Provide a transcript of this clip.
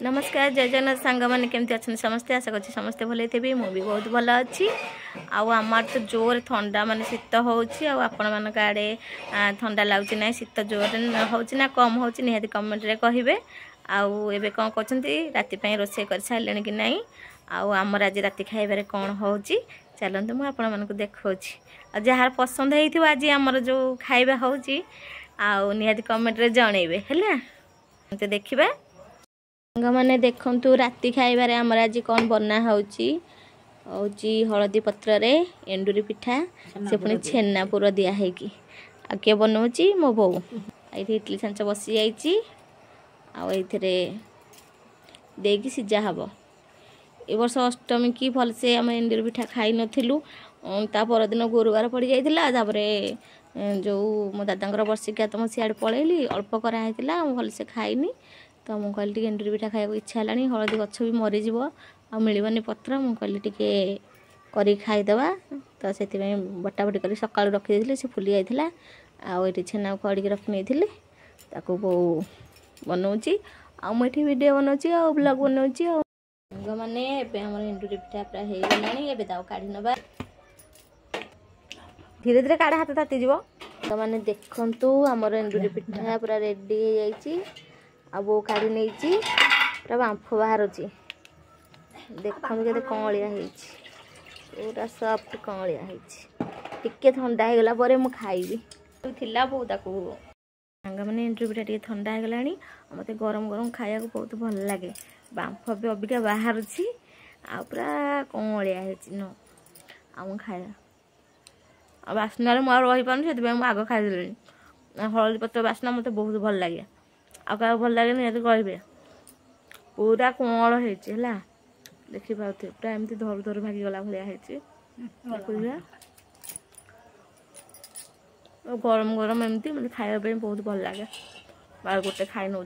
नमस्कार जय जगन्नाथ सांग मैंने केमती अच्छा समस्ते आशा कर समस्ते भले थे मुझे बहुत भल अच्छी आमार तो जोर ठंडा माने शीत होपण मान आड़े ठंडा लगुच ना शीत जोर होना कम हो निहाती कमेंट रे कहे आउ कौन कहते राति रोषे कर सारे कि ना आमर आज राति खाइबार कौन हो चलते मुझे आपण मानक देखा जार पसंद हो आज आमर जो खाइबा हो निहाती कमेंट रे जनइबे है देखा मैंने देखु राति खाइबार आमर आज कौन बना होची हलदी पत्र रे एंडुरी पिठा से पुणी छेना पुर दियाहे कि आ किए बनाऊँगी मो बो ये इडली छांच बसी जाइए आईथे सीझा हम ए वर्ष अष्टमी की भलसे आम एंडुरी पिठा खाई नथिलु ता परदिन गुरुवार पड़ जाइथिला जो मो दादा वर्षिका तो सियाड़े पलैली अल्प कराई भलसे खाइनी तो मुझे कहली एंडुरी पिठा खाया इच्छा है हलदी गछ भी मरीज आ मिलनी पत्र मुझे कहली टे कर खाईदे तो से बटा बटी कर सका रखी से फुली जाता आठी छेना खड़ी रखी नहीं ताको बो बनाऊँगी आठी वीडियो बनाऊँगी आ ब्लॉग बनाऊँगी मैंने आम एंडुरी पिठा पूरा हो गला काढ़ी नवा धीरे धीरे काढ़ा हाथ तातीज तो मैंने देखु आमर एंडुरी पिठा पूरा रेडी हो जाइए आ बो काढ़ी नहीं पूरा बांफ बाहर देखो के कलिया पूरा सफ्ट कलिया टिके ठंडा हो गला मुझे खाइबी थिला बो ताकू सांग मैंने एंडुरी पिठा टे ठंडा हो गला मत गरम गरम खाया बहुत भल लगे बांफ भी अबिका बाहर आ पूरा कलिया न आम खाया बास्ना मुझे रही पानी से आग खाईदे हलदी पत्र बास्ना मत बहुत भल लगे आ क्या भल लगे निहत कहे पूरा कल है देखी पाते पूरा एमती धर धर भागीगला भाया गरम गरम एमती मतलब खाया बहुत भल लगे बार गोटे खाई नौ।